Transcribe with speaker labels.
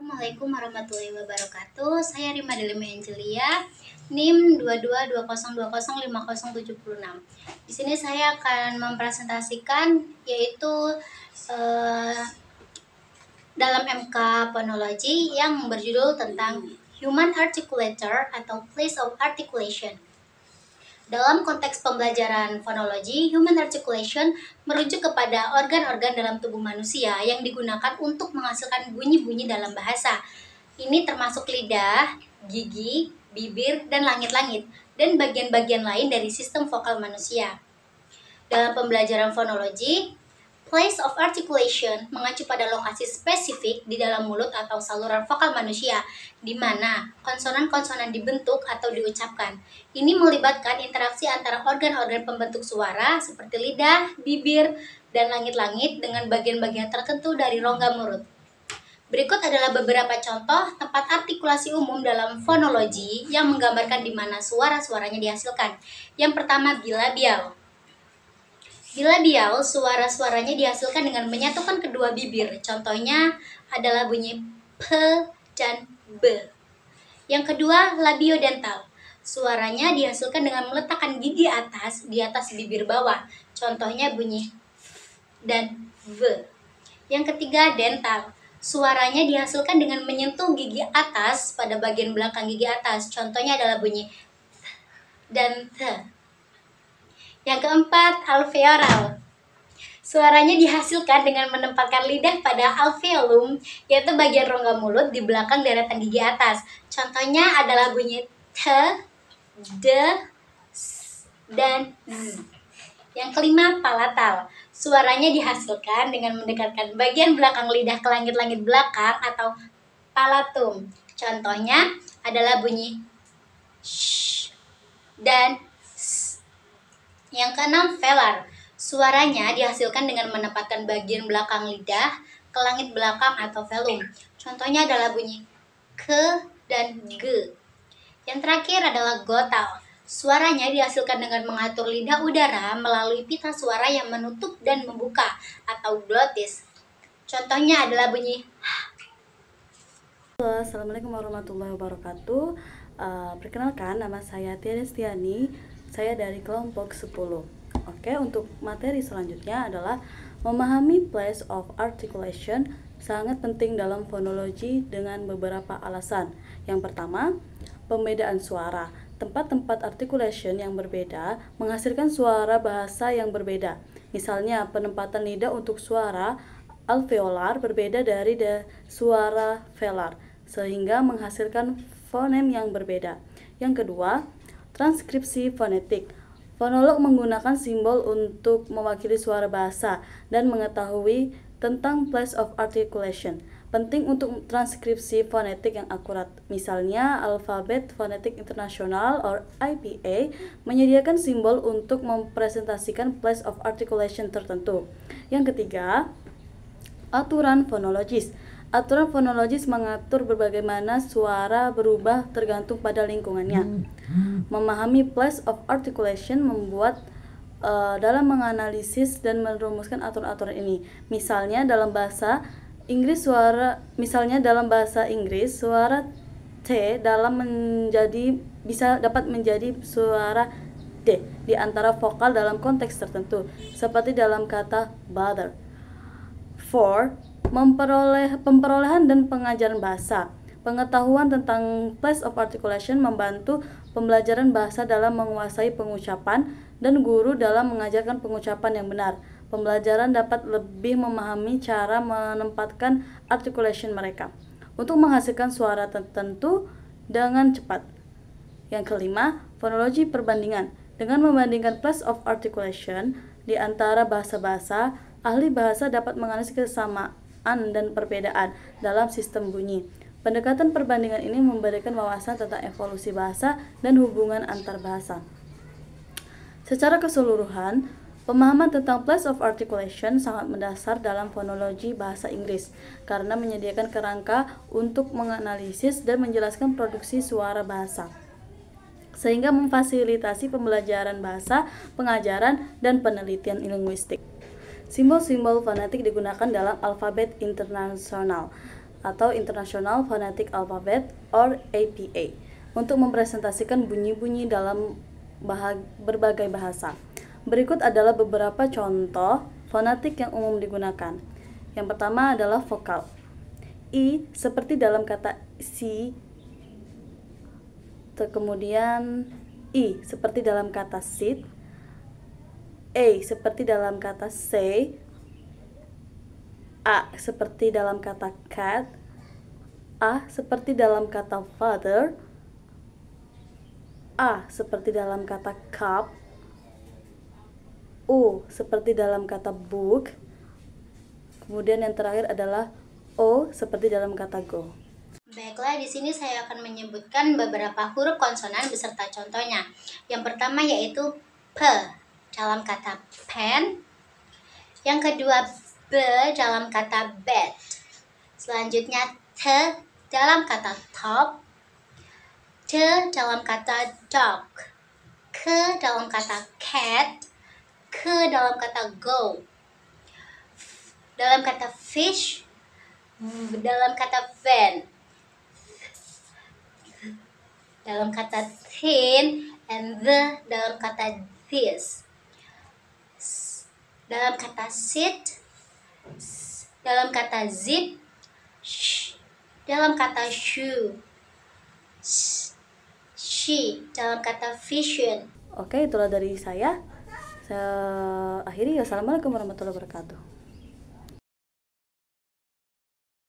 Speaker 1: Assalamualaikum warahmatullahi wabarakatuh. Saya Rima Delima Angelia, NIM 2220205076. Di sini saya akan mempresentasikan yaitu dalam MK Phonology yang berjudul tentang Human Articulator atau Place of Articulation. Dalam konteks pembelajaran fonologi, human articulation merujuk kepada organ-organ dalam tubuh manusia yang digunakan untuk menghasilkan bunyi-bunyi dalam bahasa. Ini termasuk lidah, gigi, bibir, dan langit-langit, dan bagian-bagian lain dari sistem vokal manusia. Dalam pembelajaran fonologi, place of articulation mengacu pada lokasi spesifik di dalam mulut atau saluran vokal manusia, di mana konsonan-konsonan dibentuk atau diucapkan. Ini melibatkan interaksi antara organ-organ pembentuk suara seperti lidah, bibir, dan langit-langit dengan bagian-bagian tertentu dari rongga mulut. Berikut adalah beberapa contoh tempat artikulasi umum dalam fonologi yang menggambarkan di mana suara-suaranya dihasilkan. Yang pertama, bilabial. Bilabial, suara-suaranya dihasilkan dengan menyatukan kedua bibir. Contohnya adalah bunyi P dan B. Yang kedua, labiodental. Suaranya dihasilkan dengan meletakkan gigi atas di atas bibir bawah. Contohnya bunyi F dan V. Yang ketiga, dental. Suaranya dihasilkan dengan menyentuh gigi atas pada bagian belakang gigi atas. Contohnya adalah bunyi T dan T. Yang keempat, alveolar. Suaranya dihasilkan dengan menempatkan lidah pada alveolum, yaitu bagian rongga mulut di belakang deretan gigi atas. Contohnya adalah bunyi T, D, S, dan Z. Yang kelima, palatal. Suaranya dihasilkan dengan mendekatkan bagian belakang lidah ke langit-langit belakang atau palatum. Contohnya adalah bunyi sh dan s. Yang keenam, velar. Suaranya dihasilkan dengan menempatkan bagian belakang lidah ke langit belakang atau velum. Contohnya adalah bunyi k dan g. Yang terakhir adalah glotal. Suaranya dihasilkan dengan mengatur lidah udara melalui pita suara yang menutup dan membuka atau glottis. Contohnya adalah bunyi
Speaker 2: Halo, Assalamualaikum warahmatullahi wabarakatuh. Perkenalkan, nama saya Tia Destiani. Saya dari kelompok 10. Oke, untuk materi selanjutnya adalah memahami place of articulation sangat penting dalam fonologi dengan beberapa alasan. Yang pertama, pembedaan suara. Tempat-tempat articulation yang berbeda menghasilkan suara bahasa yang berbeda. Misalnya, penempatan lidah untuk suara alveolar berbeda dari suara velar, sehingga menghasilkan fonem yang berbeda. Yang kedua, transkripsi fonetik. Fonolog menggunakan simbol untuk mewakili suara bahasa dan mengetahui tentang place of articulation. Penting untuk transkripsi fonetik yang akurat. Misalnya, Alfabet Fonetik Internasional atau IPA menyediakan simbol untuk mempresentasikan place of articulation tertentu. Yang ketiga, aturan fonologis. Aturan fonologis mengatur bagaimana suara berubah tergantung pada lingkungannya. Memahami place of articulation membuat dalam menganalisis dan merumuskan aturan-aturan ini. Misalnya dalam bahasa Inggris suara T dapat menjadi suara D di antara vokal dalam konteks tertentu, seperti dalam kata bother. 4. Pemperolehan dan pengajaran bahasa. Pengetahuan tentang place of articulation membantu pembelajaran bahasa dalam menguasai pengucapan dan guru dalam mengajarkan pengucapan yang benar. Pembelajaran dapat lebih memahami cara menempatkan articulation mereka untuk menghasilkan suara tertentu dengan cepat. Yang kelima, fonologi perbandingan. Dengan membandingkan place of articulation di antara bahasa-bahasa, ahli bahasa dapat menganalisis kesamaan dan perbedaan dalam sistem bunyi. Pendekatan perbandingan ini memberikan wawasan tentang evolusi bahasa dan hubungan antar bahasa. Secara keseluruhan, pemahaman tentang place of articulation sangat mendasar dalam fonologi bahasa Inggris karena menyediakan kerangka untuk menganalisis dan menjelaskan produksi suara bahasa, sehingga memfasilitasi pembelajaran bahasa, pengajaran, dan penelitian linguistik. Simbol-simbol fonetik digunakan dalam alfabet internasional. atau International Phonetic Alphabet or APA untuk mempresentasikan bunyi-bunyi dalam berbagai bahasa. Berikut adalah beberapa contoh fonetik yang umum digunakan. Yang pertama adalah vokal. I seperti dalam kata si, kemudian I seperti dalam kata sit, A seperti dalam kata say, A seperti dalam kata cat, A seperti dalam kata father, A seperti dalam kata cup, O seperti dalam kata book, kemudian yang terakhir adalah O seperti dalam kata go.
Speaker 1: Baiklah, di sini saya akan menyebutkan beberapa huruf konsonan beserta contohnya. Yang pertama yaitu P dalam kata pen. Yang kedua B dalam kata bed. Selanjutnya T dalam kata top. D dalam kata dog. K dalam kata cat. K dalam kata go. Dalam kata fish. Dalam kata van. Dalam kata thin, and the dalam kata this. Dalam kata sit, dalam kata zip, dalam kata shoe, she, dalam kata vision.
Speaker 2: Oke, itulah dari saya. Saya akhiri. Wassalamualaikum warahmatullahi wabarakatuh.